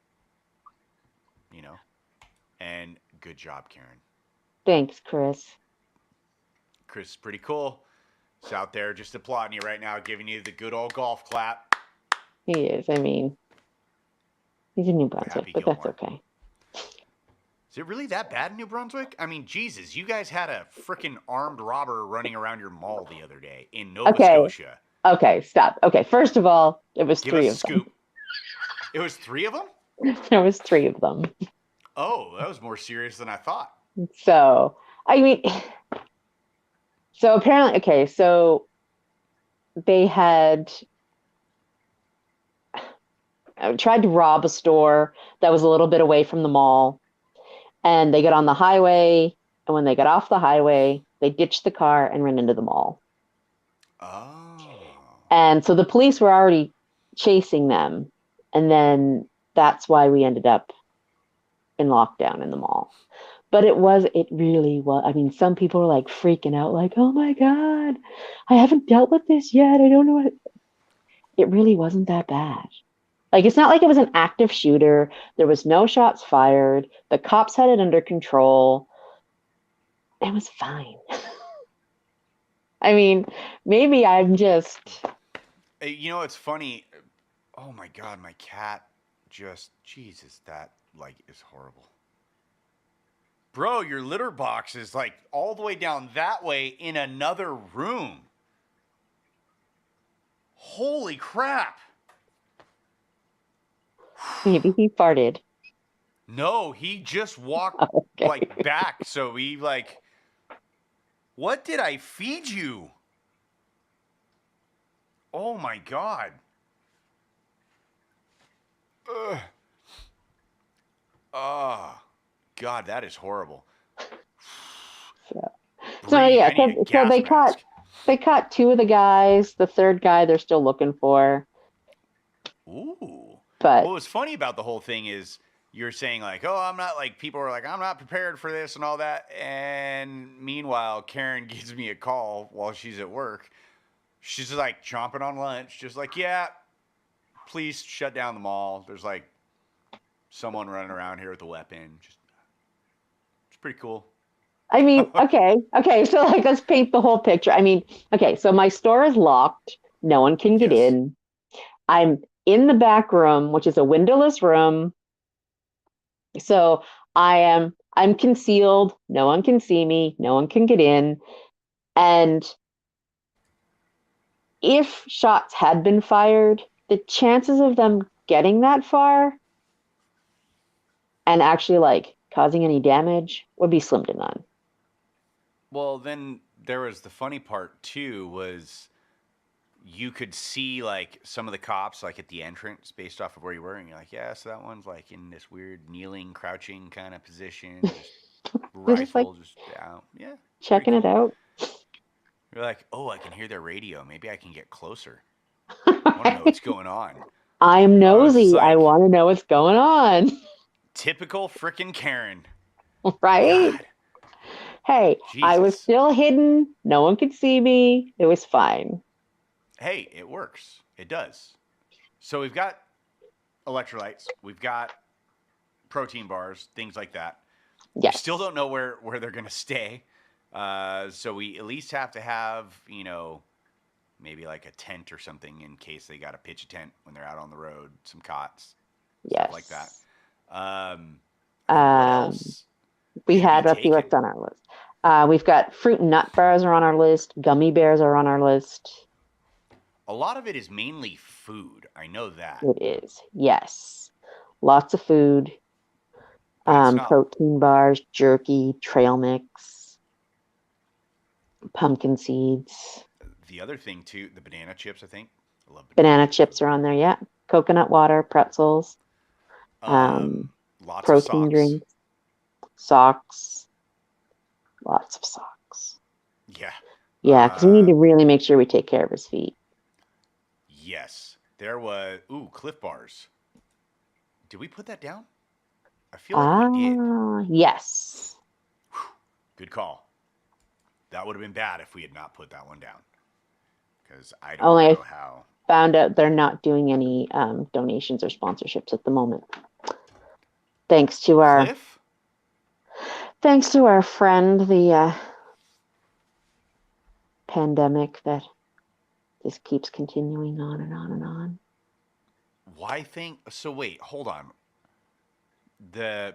you know. And good job, Karen. Thanks, Chris. Chris is pretty cool. He's out there just applauding you right now, giving you the good old golf clap. He is. I mean, he's in New Brunswick, Happy but that's Gilmore. okay. Is it really that bad in New Brunswick? I mean, Jesus, you guys had a freaking armed robber running around your mall the other day in Nova Scotia. Okay, stop. Okay, first of all, it was Give three us a of them. scoop. It was 3 of them? There was 3 of them. Oh, that was more serious than I thought. So, I mean, so apparently, okay, so they had tried to rob a store that was a little bit away from the mall, and they got on the highway, and when they got off the highway, they ditched the car and ran into the mall. Oh. And so the police were already chasing them, and then that's why we ended up in lockdown in the mall. But it really was. I mean, some people were like freaking out, like, oh my God, I haven't dealt with this yet. I don't know what. It really wasn't that bad. Like, it's not like it was an active shooter. There was no shots fired. The cops had it under control. It was fine. I mean, maybe I'm just You know, it's funny. Oh my God, my cat just, Jesus, that like is horrible. Bro, your litter box is like all the way down that way in another room. Holy crap. Maybe he farted. No, he just walked Okay. like back. So he like, what did I feed you? Oh my God. Ugh. Oh, God, that is horrible. So Breathe. yeah, I need a so gas mask. they caught two of the guys. The third guy they're still looking for. Ooh. But What was funny about the whole thing is you're saying like, oh, I'm not like people are like, I'm not prepared for this and all that. And meanwhile, Karen gives me a call while she's at work. She's just like chomping on lunch, just like, yeah, please shut down the mall. There's like someone running around here with a weapon. Just it's pretty cool. I mean, okay, so like let's paint the whole picture. I mean, okay, so my store is locked. No one can get Yes. in. I'm in the back room, which is a windowless room. So I'm concealed. No one can see me. No one can get in. And if shots had been fired, the chances of them getting that far and actually like causing any damage would be slim to none. Well, then there was the funny part too was you could see like some of the cops like at the entrance based off of where you were, and you're like, yeah, so that one's like in this weird kneeling, crouching kind of position, just They're just like rifle just down. Yeah, checking it cool. out. You're like, oh, I can hear their radio. Maybe I can get closer. I want to know what's going on. I'm I was just nosy. I like, want to know what's going on. typical frickin' Karen. Right? God, Hey, I was Jesus. still hidden. No one could see me. It was fine. Hey, it works. It does. So we've got electrolytes. We've got protein bars, things like that. We Yes. still don't know where they're going to stay. So we at least have to have, maybe like a tent or something in case they got to pitch a tent when they're out on the road, some cots, Yes. stuff like that. I mean, what Um, else we should had be a few taken? what's on our list. We've got fruit and nut bars are on our list. Gummy bears are on our list. A lot of it is mainly food. I know that. It is. Yes. Lots of food. But it's not. Protein bars, jerky, trail mix, pumpkin seeds. The other thing, too, the banana chips, I think. I love Banana chips are on there. Yeah. Coconut water, pretzels, Lots of protein socks. drinks, socks. Lots of socks. Yeah. Yeah, because we need to really make sure we take care of his feet. Yes. There was, Cliff Bars. Did we put that down? I feel like we did. Yes. Good call. That would have been bad if we had not put that one down. Because I don't Only know how. Found out they're not doing any donations or sponsorships at the moment. Thanks to our Cliff? friend, the pandemic that just keeps continuing on and on and on. Why think so? Wait, hold on. The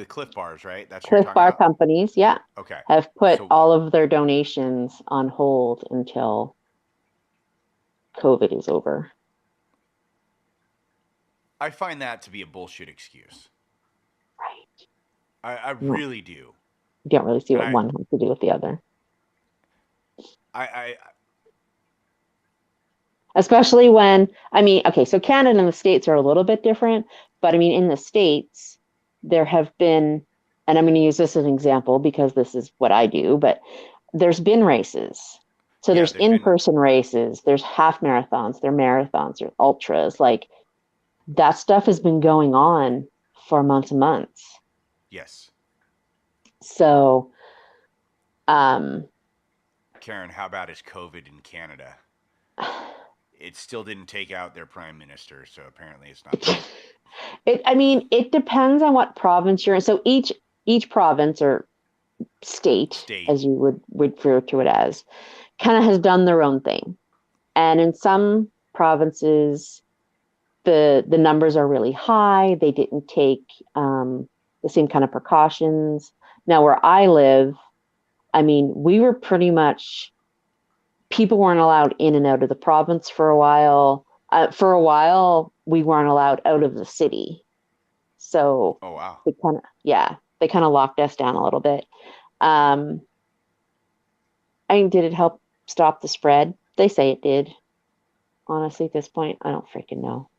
Cliff Bars, right? That's what you're Cliff talking Bar about? companies, yeah, Okay. have put So- all of their donations on hold until COVID is over. I find that to be a bullshit excuse. Right. I really do. You don't really see what And one has to do with the other. I Especially when, I mean, okay, so Canada and the States are a little bit different, but I mean, in the States, there have been, and I'm going to use this as an example because this is what I do, but there's been races. So Yeah, there's there's been- in-person races, there's half marathons, there's marathons, there's ultras. Like that stuff has been going on for months and months. Yes. So, Karen, how bad is COVID in Canada? It still didn't take out their prime minister, so apparently it's not. it depends on what province you're in. So each province or state, as you would refer to it as, kind of has done their own thing. And in some provinces, the numbers are really high. They didn't take the same kind of precautions. Now, where I live, I mean, we were pretty much, people weren't allowed in and out of the province for a while. For a while, we weren't allowed out of the city. So Oh wow. they kind of locked us down a little bit. I mean, did it help stop the spread? They say it did. Honestly, at this point, I don't freaking know.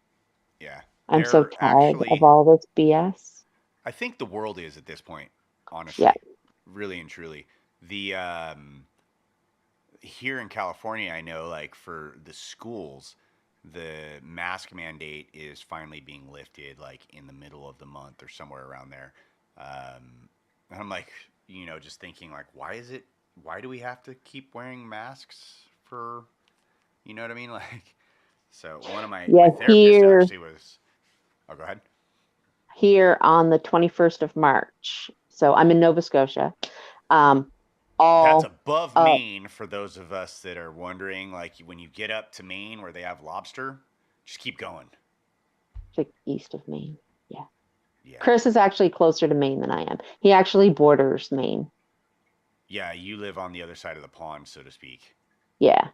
Yeah. I'm so They're tired of actually. all this BS. I think the world is at this point. Yeah. Honestly, really and truly. The here in California, I know, like for the schools, the mask mandate is finally being lifted, like in the middle of the month or somewhere around there. And I'm like, just thinking, like, why is it? Why do we have to keep wearing masks for? You know what I mean? Like, so one of my Yeah, therapists actually was. Oh, go ahead. here on the 21st of March. So I'm in Nova Scotia. That's All above Maine for those of us that are wondering. Like when you get up to Maine where they have lobster, just keep going. like east of Maine. Yeah. Yeah. Chris is actually closer to Maine than I am. He actually borders Maine. Yeah, you live on the other side of the pond, so to speak. Yeah.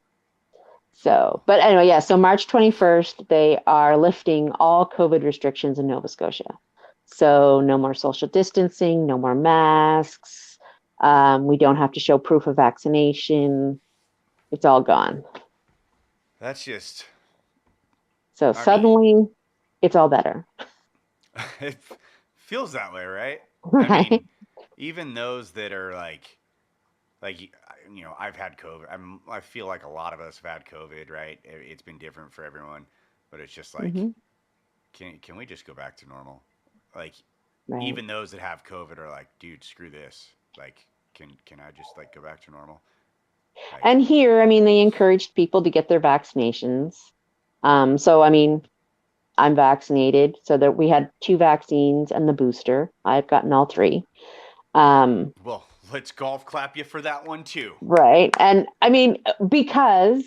So, but anyway, yeah. So March 21st, they are lifting all COVID restrictions in Nova Scotia. So no more social distancing, no more masks. We don't have to show proof of vaccination. It's all gone. That's just. So I suddenly, it's all better. it feels that way, right? I Right? mean, even those that are like I've had COVID. I feel like a lot of us have had COVID, right? It's been different for everyone, but it's just like, Hmm. can we just go back to normal? Like, Right. even those that have COVID are like, dude, screw this. Like, can I just like go back to normal? Like, And here, I mean, they encouraged people to get their vaccinations. So, I mean, I'm vaccinated, so that we had 2 vaccines and the booster. I've gotten all 3. Um, well, let's golf clap you for that one too. right. And I mean, because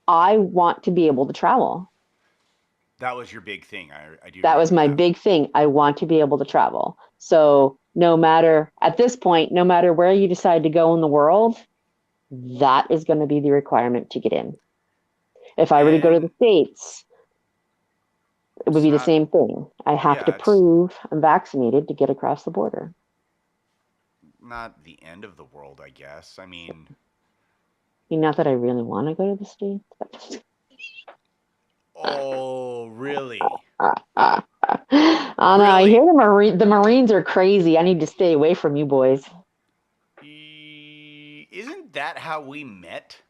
I want to be able to travel. That was your big thing. I do That was remember my that. big thing. I want to be able to travel. So, no matter at this point, no matter where you decide to go in the world, that is going to be the requirement to get in. If I were to go to the And States, it would it's be the not. same thing. I have to Yeah, it's prove I'm vaccinated to get across the border. not the end of the world, I guess. I mean, Not that I really want to go to the States. But oh, really? I don't know. I hear Really? the Marines are crazy. I need to stay away from you boys. Isn't that how we met?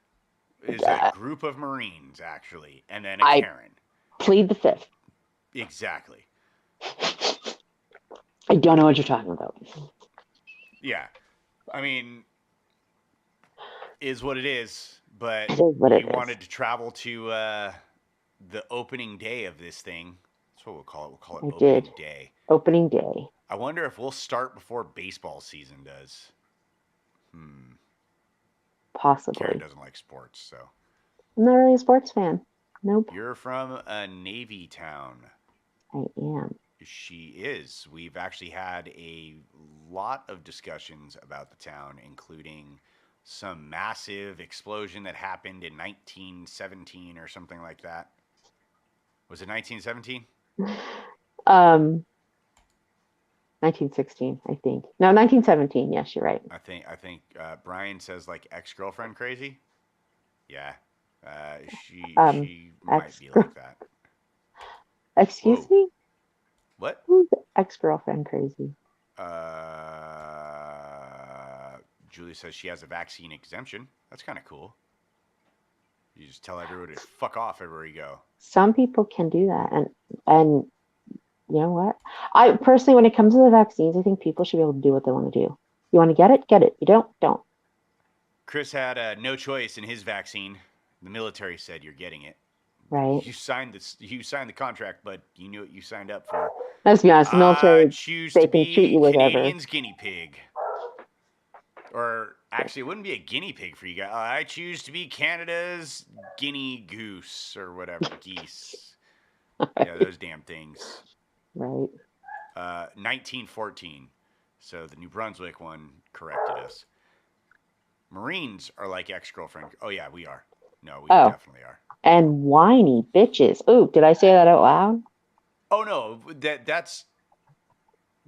Is a Uh, group of Marines, actually, and then a I Karen. plead the fifth. Exactly. I don't know what you're talking about. Yeah. I mean, is what it is, but It is what it you is. wanted to travel to the opening day of this thing. That's what we'll call it. We'll call it I opening did. day. Opening day, I wonder if we'll start before baseball season does. Karen possibly. doesn't like sports, so. I'm not really a sports fan. Nope, You're from a Navy town. I am. She is. We've actually had a lot of discussions about the town, including some massive explosion that happened in 1917 or something like that. Was it 1917? 1916, I think. No, 1917. Yes, you're right. I think Brian says like ex-girlfriend crazy. Yeah, Um, she might ex. be like that. Excuse Whoa, me. what? Who's ex-girlfriend crazy? Julie says she has a vaccine exemption. That's kind of cool. You just tell everybody to fuck off everywhere you go. Some people can do that, and you know what? I personally, when it comes to the vaccines, I think people should be able to do what they want to do. You want to get it, get it. You don't. Chris had no choice in his vaccine. The military said you're getting it. Right? You signed this. You signed the contract, but you knew what you signed up for. Let's be honest. The I military, choose they to can treat be you whatever. Canadian's guinea pig. Or actually, it wouldn't be a guinea pig for you guys. I choose to be Canada's guinea goose or whatever, geese. Yeah, those damn things. Right. 1914. So the New Brunswick one corrected us. Marines are like ex-girlfriend. Oh yeah, we are. No, we Oh. definitely are. And whiny bitches. Ooh, did I say that out loud? Oh no,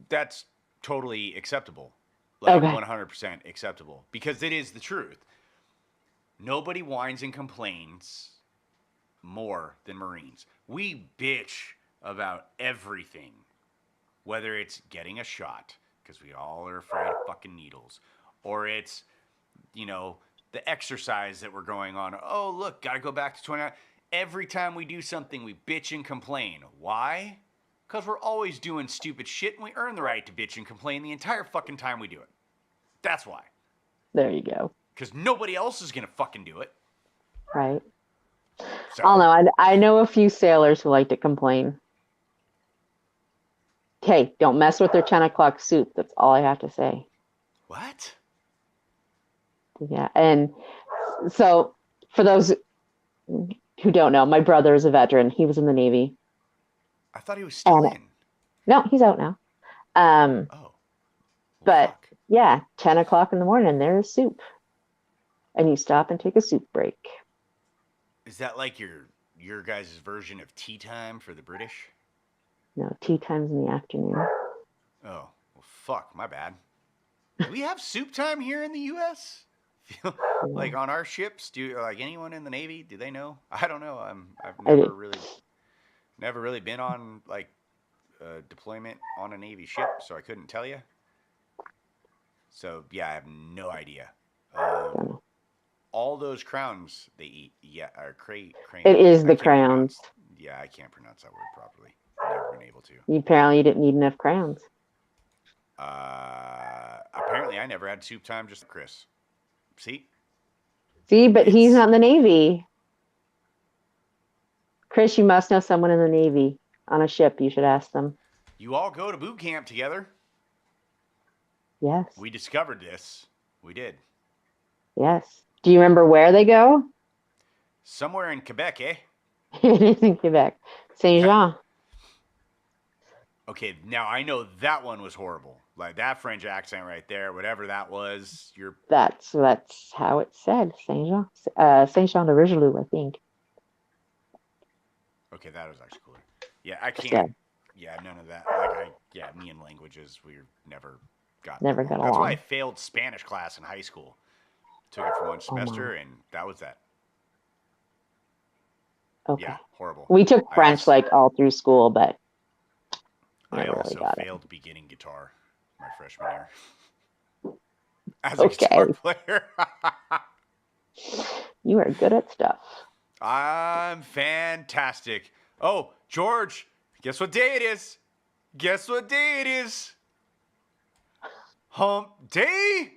that's totally acceptable. Like Okay. 100% acceptable because it is the truth. Nobody whines and complains more than Marines. We bitch about everything, whether it's getting a shot because we all are afraid of fucking needles, or it's, you know, the exercise that we're going on. Oh, look, gotta go back to 29. Every time we do something, we bitch and complain. Why? Because we're always doing stupid shit and we earn the right to bitch and complain the entire fucking time we do it. That's why. There you go. Because nobody else is going to fucking do it. Right. So, I don't know. I know a few sailors who like to complain. Hey, don't mess with their 10 o'clock soup. That's all I have to say. what? Yeah. And so, for those who don't know, my brother is a veteran. He was in the Navy. I thought he was still And- in. No, he's out now. Oh. Well, But fuck. yeah, 10 o'clock in the morning, there's soup. And you stop and take a soup break. Is that like your guys' version of tea time for the British? No, tea times in the afternoon. Oh, well, fuck, my bad. Do we have soup time here in the U.S.? Like on our ships? Do like anyone in the Navy? Do they know? I don't know. I've I never do. never really been on like a deployment on a Navy ship, so I couldn't tell you. So yeah, I have no idea. Don't know. All those crowns they eat, yeah, are crane. It is I the can't pronounce- crowns. Yeah, I can't pronounce that word properly. Never been able to. Apparently, you didn't need enough crowns. Apparently, I never had soup time. Just Chris. See, See, but he's It's- not in the Navy. Chris, you must know someone in the Navy on a ship. You should ask them. you all go to boot camp together. Yes. We discovered this. We did. Yes. Do you remember where they go? Somewhere in Quebec, eh? It is in Quebec. Saint Jean. Okay, now I know that one was horrible. Like that French accent right there, whatever that was. You're That's how it's said. Saint Jean. Saint Jean de Richelieu, I think. okay. That was actually cooler. Yeah, I can't. Yeah. Yeah, none of that. Like me and languages, we never got. Never along. got That's why I along. failed Spanish class in high school. Took it for one semester, and that was that. Okay. Yeah, horrible. We took I French also- like all through school, but I never really also got it. failed beginning guitar my freshman year. As Okay. a guitar player. You are good at stuff. I'm fantastic. Oh, George, guess what day it is? Guess what day it is? Hump day?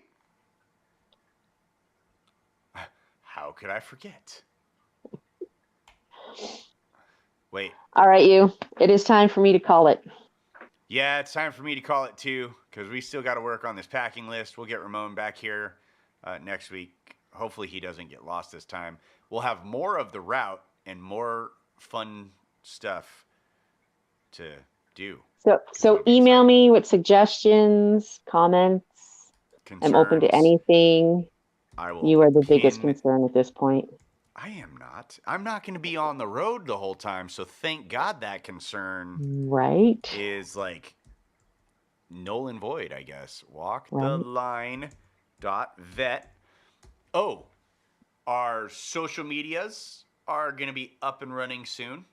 How could I forget? Wait. All right, you. It is time for me to call it. Yeah, it's time for me to call it too, because we still got to work on this packing list. We'll get Ramon back here next week. Hopefully he doesn't get lost this time. We'll have more of the route and more fun stuff to do. So email me with suggestions, comments. I'm open to Concerns, anything. I will You are the biggest pin- concern at this point. I am not. I'm not going to be on the road the whole time, so thank God that concern Right? is like null and void, I guess. Walk the Right. line .vet. Oh, our social medias are going to be up and running soon.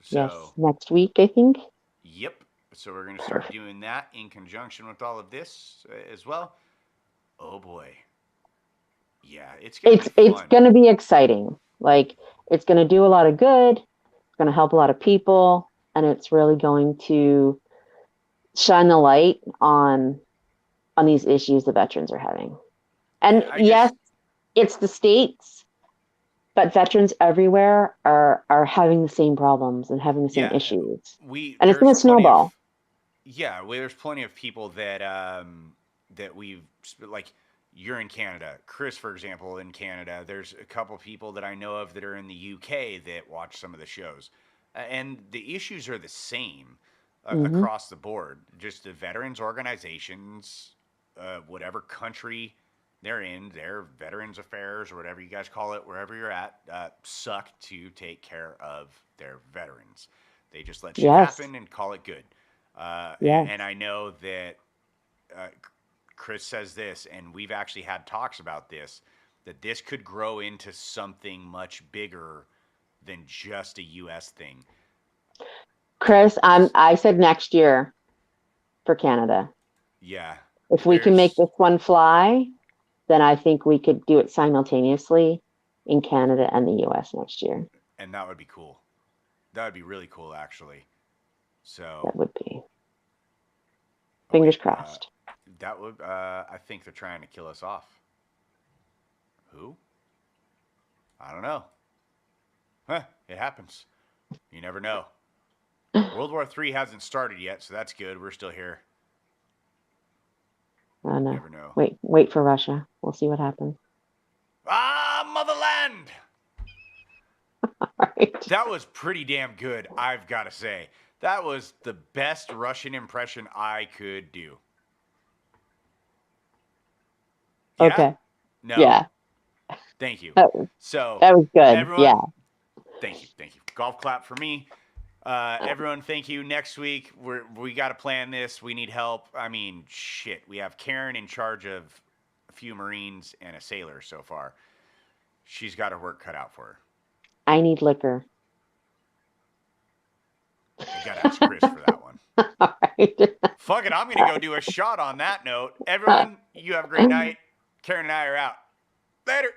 So, Yes. Next week, I think. yep. So we're going to start doing that in conjunction with all of this as well. Oh boy. Yeah, it's going to be It's fun. going to be exciting. Like, it's going to do a lot of good. It's going to help a lot of people, and it's really going to shine the light on these issues the veterans are having. And I yes, just- it's the States, but veterans everywhere are having the same problems and having the same Yeah. issues. And And it's gonna snowball. There's plenty of people that that we've like. You're in Canada. Chris, for example, in Canada, there's a couple people that I know of that are in the UK that watch some of the shows. And the issues are the same across the board. Just the veterans organizations, whatever country they're in, their Veterans Affairs or whatever you guys call it, wherever you're at, suck to take care of their veterans. They just let shit happen and call it good. And I know that Chris says this, and we've actually had talks about this, that this could grow into something much bigger than just a U.S. thing. Chris, I said next year for Canada. Yeah. If we can make this one fly, then I think we could do it simultaneously in Canada and the U.S. next year. And that would be cool. That would be really cool, actually. So that would be. Fingers crossed. That would, I think they're trying to kill us off. Who? I don't know. Huh, it happens. You never know. World War III hasn't started yet, so that's good. We're still here. I know. Never know. Wait for Russia. We'll see what happens. Ah, motherland! All right. That was pretty damn good, I've got to say. That was the best Russian impression I could do. Yeah? Okay. No. Yeah. Thank you. That was good. Everyone, yeah. Thank you. Golf clap for me. Everyone, thank you. Next week, we got to plan this. We need help. I mean, shit. We have Karen in charge of a few Marines and a sailor so far. She's got her work cut out for her. I need liquor. You got to ask Chris for that one. All right. Fuck it. I'm going to go do a shot on that note. Everyone, you have a great night. Karen and I are out. Later.